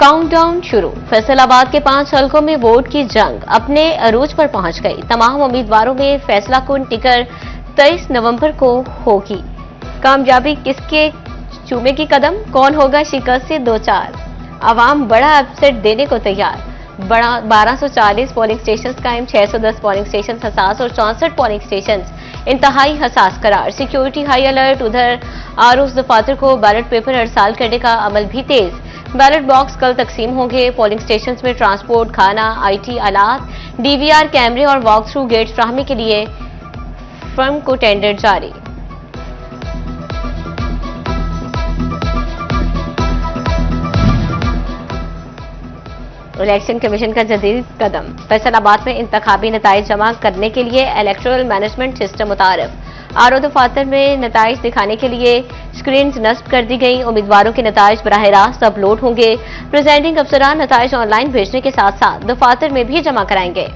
Countdown शुरू। फैसलाबाद के 5 हलकों में वोट की जंग अपने अरूज पर पहुंच गई। तमाम उम्मीदवारों में फैसला कुन टिकर 23 नवंबर को होगी। कामयाबी किसके चूमेगी कदम, कौन होगा शिकस्त से दो चार। आवाम बड़ा अपसेट देने को तैयार। 1240 पोलिंग स्टेशन कायम, 610 पोलिंग स्टेशन हसास और 64 पोलिंग स्टेशन इंतहाई हसास करार। Security high alert. उधर आरोज दफातर को बैलेट पेपर अरसाल करने का अमल भी तेज। बैलेट बॉक्स कल तकसीम होंगे। पोलिंग स्टेशन में ट्रांसपोर्ट, खाना, IT आलात, DVR कैमरे और वॉक थ्रू गेट्स फ्राहमी के लिए फर्म को टेंडर जारी। इलेक्शन कमीशन का जदीद कदम। फैसलाबाद में इंतखाबी नताइज जमा करने के लिए इलेक्टोरल मैनेजमेंट सिस्टम मुतारिफ। आरो दफातर में नताइज दिखाने के लिए स्क्रीन नस्ब कर दी गई। उम्मीदवारों के नताइज बराह रास्त अपलोड होंगे। प्रेजेंटिंग अफसरान नताइज ऑनलाइन भेजने के साथ साथ दफातर में भी जमा कराएंगे।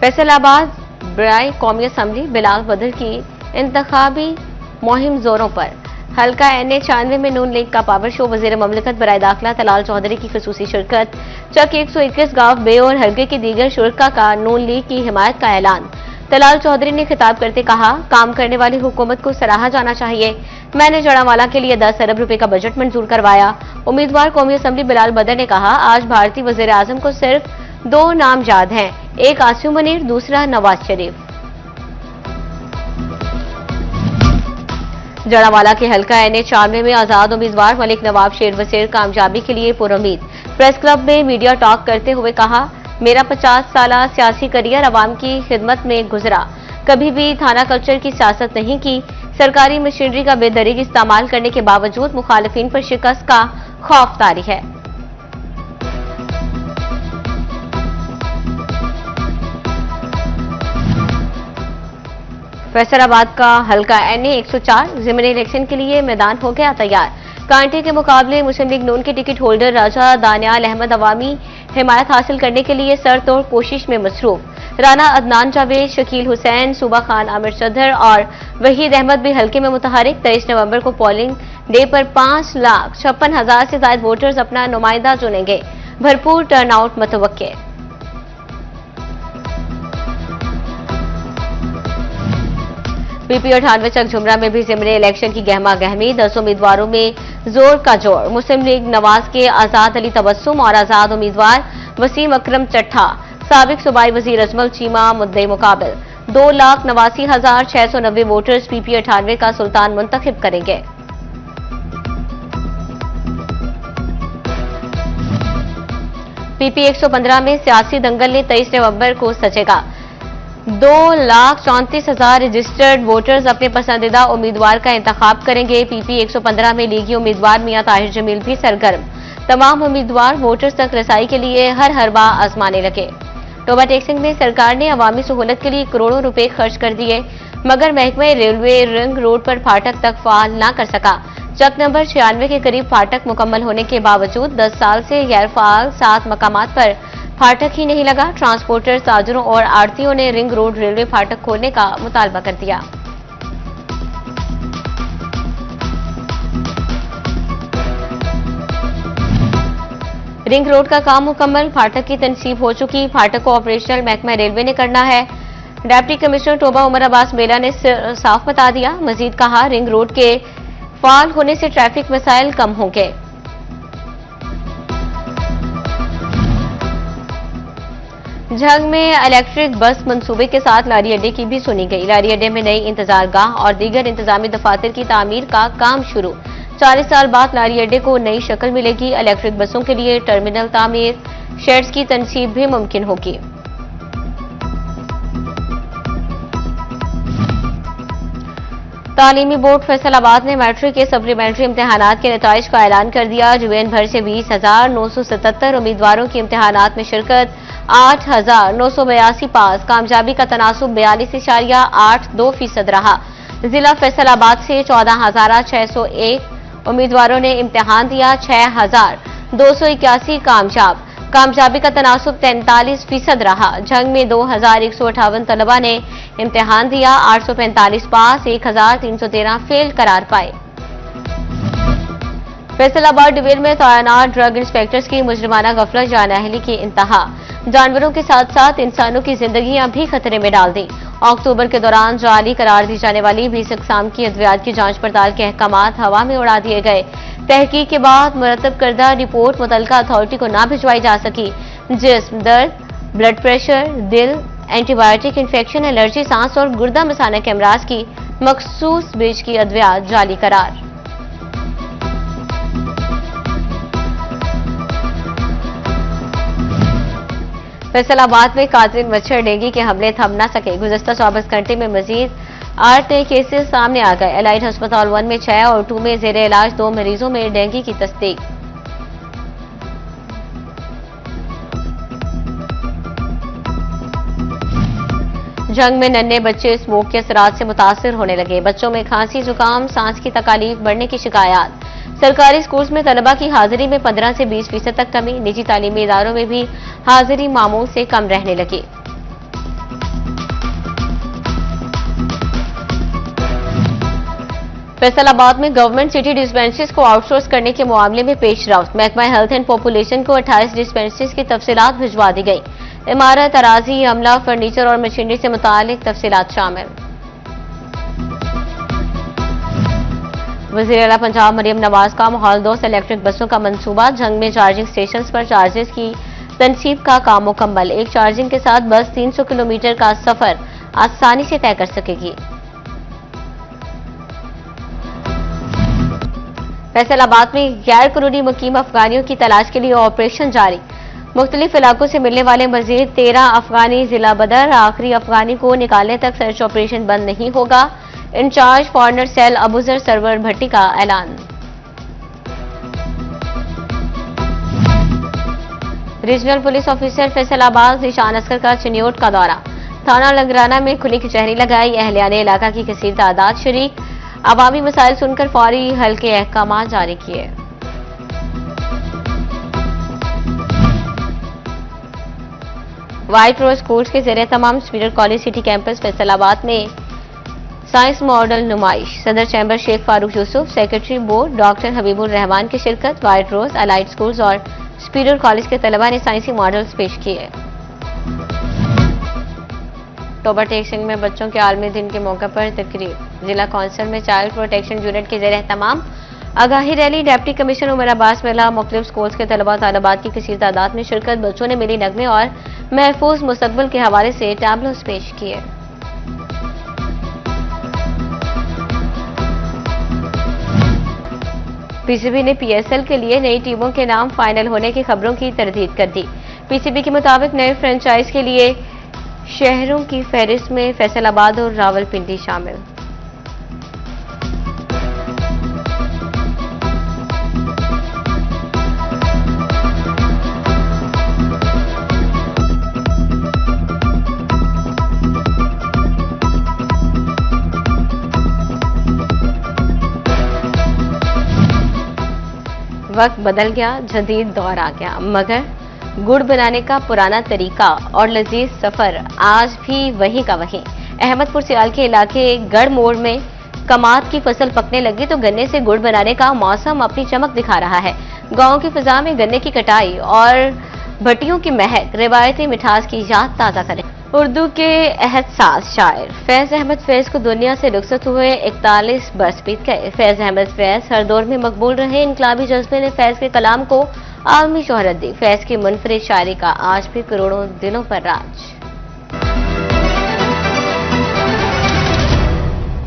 फैसलाबाद बराए कौमी असम्बली बिलाल बदर की इंतखाबी मुहिम जोरों पर। हल्का NA 96 में नून लीग का पावर शो। वजीर ममलकत बराए दाखिला तलाल चौधरी की खसूसी शिरकत। चक 121 गांव बे और हल्के की दीगर शुरका का नून लीग की हिमायत का ऐलान। तलाल चौधरी ने खिताब करते कहा, काम करने वाली हुकूमत को सराहा जाना चाहिए। मैंने जड़ावाला के लिए 10 अरब रुपए का बजट मंजूर करवाया। उम्मीदवार कौमी असम्बली बिलाल बदर ने कहा, आज भारतीय वजीर आजम को सिर्फ 2 नामजाद हैं, एक आसिम मुनीर, दूसरा नवाज शरीफ। जड़ावाला के हल्का NA 96 में आजाद उम्मीदवार मलिक नवाब शेर वसीर कामयाबी के लिए पुरुम्मीद। प्रेस क्लब में मीडिया टॉक करते हुए कहा, मेरा 50 साला सियासी करियर अवाम की खिदमत में गुजरा। कभी भी थाना कल्चर की सियासत नहीं की। सरकारी मशीनरी का बेदरीग इस्तेमाल करने के बावजूद मुखालिफिन पर शिकस्त का खौफ तारी है। फैसलाबाद का हल्का NA 104 ज़िमनी इलेक्शन के लिए मैदान हो गया तैयार। कांटे के मुकाबले मुस्लिम लीग नून के टिकट होल्डर राजा दानियाल अहमद अवामी हिमायत हासिल करने के लिए सरतोड़ कोशिश में मसरूफ। राना अदनान जावेद, शकील हुसैन, सूबा खान आमिर सदर और वहीद अहमद भी हल्के में मुतहरिक। 23 नवंबर को पोलिंग डे पर 5,56,000 से ज्यादा वोटर्स अपना नुमाइंदा चुनेंगे। भरपूर टर्नआउट मुतवक्के। PP 98 चक झुमरा में भी ज़िमनी इलेक्शन की गहमा गहमी। 10 उम्मीदवारों में जोर का जोर। मुस्लिम लीग नवाज के आजाद अली तबस्सुम और आजाद उम्मीदवार वसीम अकरम चट्ठा, साबिक सूबाई वजीर अजमल चीमा मुद्दे मुकाबल। 2,89,690 वोटर्स PP 98 का सुल्तान मुंतखब करेंगे। PP 115 में सियासी दंगल ने 23 नवंबर को सचेगा। 2,34,000 रजिस्टर्ड वोटर्स अपने पसंदीदा उम्मीदवार का इंतखाब करेंगे। PP 115 में लीगी उम्मीदवार मियां ताहिर जमील भी सरगर्म। तमाम उम्मीदवार वोटर्स तक रसाई के लिए हर हरबा आजमाने लगे। टोबा टैक्सिंग में सरकार ने अवामी सहूलत के लिए करोड़ों रुपए खर्च कर दिए, मगर महकमे रेलवे रिंग रोड पर फाटक तक फाल न कर सका। चक नंबर 96 के करीब फाटक मुकम्मल होने के बावजूद 10 साल से गैर फाल 7 मकामात पर फाटक ही नहीं लगा। ट्रांसपोर्टर, ताजरों और आड़तियों ने रिंग रोड रेलवे फाटक खोलने का मुतालबा कर दिया। रिंग रोड का काम मुकम्मल, फाटक की तनसीब हो चुकी। फाटक को ऑपरेशनल महकमा रेलवे ने करना है। डिप्टी कमिश्नर टोबा उमर अब्बास मेला ने साफ बता दिया। मजीद कहा, रिंग रोड के फाल होने से ट्रैफिक मसाइल कम होंगे। झंग में इलेक्ट्रिक बस मंसूबे के साथ लारी अड्डे की भी सुनी गई। लारी अड्डे में नई इंतजार गाह और दीगर इंतजामी दफातर की तामीर का काम शुरू। 40 साल बाद लारी अड्डे को नई शक्ल मिलेगी। इलेक्ट्रिक बसों के लिए टर्मिनल तामीर, शेड्स की तनसीब भी मुमकिन होगी। तालीमी बोर्ड फैसलाबाद ने मैट्रिक के सप्लीमेंट्री इम्तिहानात के नताइज का ऐलान कर दिया। जुबेन भर से 20,977 उम्मीदवारों की इम्तिहानात में शिरकत। 8,982 पास। कामयाबी का तनासुब 42.82% रहा। जिला फैसलाबाद से 14,601 उम्मीदवारों ने इम्तिहान दिया। 6,281 कामयाबी का तनासुब 43% रहा। जंग में 2,158 तलबा ने इम्तिहान दिया, 845 पास, 1313 फेल करार पाए। फैसलाबाद डिवीजन में तैनात ड्रग इंस्पेक्टर्स की मुजरिमाना गफलत जानाहली की इंतहा, जानवरों के साथ साथ इंसानों की जिंदगियां भी खतरे में डाल दी। अक्टूबर के दौरान जाली करार दी जाने वाली 20 इकसाम की अद्वियात की जांच पड़ताल के अहकामात हवा में उड़ा दिए गए। तहकीक के बाद मुरतब करदा रिपोर्ट मुतलका अथॉरिटी को ना भिजवाई जा सकी। जिस्म दर्द, ब्लड प्रेशर, दिल, एंटीबायोटिक इन्फेक्शन, एलर्जी, सांस और गुर्दा मसाना के अमराज की मखसूस बीज की अद्वियात जाली करार। फैसलाबाद में कातिल मच्छर डेंगू के हमले थम न सके, गुज़श्ता 24 घंटे में मजीद 8 नए केसेस सामने आ गए। एलाइट अस्पताल 1 में 6 और 2 में जेर इलाज 2 मरीजों में डेंगू की तस्दीक। जंग में नन्हे बच्चे स्मोक के असरात से मुतासिर होने लगे, बच्चों में खांसी, जुकाम, सांस की तकालीफ बढ़ने की शिकायत। सरकारी स्कूल्स में तलबा की हाजिरी में 15 से 20% तक कमी, निजी तालीमी इदारों में भी हाजिरी मामूल से कम रहने लगी। फैसलाबाद में गवर्नमेंट सिटी डिस्पेंसरीज को आउटसोर्स करने के मामले में पेशरफ्त, महकमा हेल्थ एंड पॉपुलेशन को 28 डिस्पेंसरीज की तफसीलात भिजवा दी गई। इमारत, अराजी, अमला, फर्नीचर और मशीनरी से मुतालिक तफसीलात शामिल। वज़ीर आला पंजाब मरियम नवाज का माहौल दोस्त इलेक्ट्रिक बसों का मंसूबा, जंग में चार्जिंग स्टेशन पर चार्जेस की तनसीब का काम मुकम्मल। एक चार्जिंग के साथ बस 300 किलोमीटर का सफर आसानी से तय कर सकेगी। फैसलाबाद में गैर कानूनी मुकीम अफगानियों की तलाश के लिए ऑपरेशन जारी, मुख्तलिफ इलाकों से मिलने वाले मजीद 13 अफगानी जिला बदर, आखिरी अफगानी को निकालने तक सर्च ऑपरेशन बंद नहीं होगा। In charge foreigner cell Abuzar Sarwar Bhatti का ऐलान। Regional police officer Faisalabad Zeeshan Asghar का चिन्योट का दौरा, थाना लंगराना में खुली कचहरी लगाई, अहलियाने इलाका की कसीर तादाद शरीक, अवामी मसाइल सुनकर फौरी हल के अहकाम जारी किए। व्हाइट रोज स्कूल्स के ज़ेरे तमाम स्पीडर कॉलेज सिटी कैंपस फैसलाबाद में साइंस मॉडल नुमाइश, सदर chamber Sheikh Farooq Yusuf, secretary board doctor Habibur Rahman की शिरकत। व्हाइट रोज, अलाइड स्कूल्स और स्पीडर कॉलेज के तलबा ने साइंसी मॉडल्स पेश किए। टोबर टेक्सिंग में बच्चों के आलमी दिन के मौके पर तकरीब, जिला कौंसिल में चाइल्ड प्रोटेक्शन यूनिट के ज़ेरे तमाम आगाही रैली, डिप्टी कमिश्नर उमर अब्बास मिला, मुख्तलिफ स्कूल्स के तलबा तालिबात की कसीर तादाद में शिरकत। बच्चों ने मिली नगमे और महफूज मुस्तकबिल के हवाले से टैबलोस पेश किए। पीसीबी ने पीएसएल के लिए नई टीमों के नाम फाइनल होने की खबरों की तरदीद कर दी। पीसीबी के मुताबिक नए फ्रेंचाइज के लिए शहरों की फहरिस्त में फैसलाबाद और रावलपिंडी शामिल। वक्त बदल गया, जदीद दौर आ गया, मगर गुड़ बनाने का पुराना तरीका और लजीज सफर आज भी वहीं का वहीं। अहमदपुर सियाल के इलाके गढ़ मोड़ में कमाद की फसल पकने लगी तो गन्ने से गुड़ बनाने का मौसम अपनी चमक दिखा रहा है। गांव की फिजा में गन्ने की कटाई और भट्टियों की महक रिवायती मिठास की याद ताजा करे। उर्दू के एहसास शायर फैज अहमद फैज को दुनिया से रुखसत हुए 41 बरस बीत गए। फैज अहमद फैज हर दौर में मकबूल रहे। इनकलाबी जज्बे ने फैज के कलाम को आलमी शोहरत दी। फैज की मुनफरिद शायरी का आज भी करोड़ों दिलों पर राज।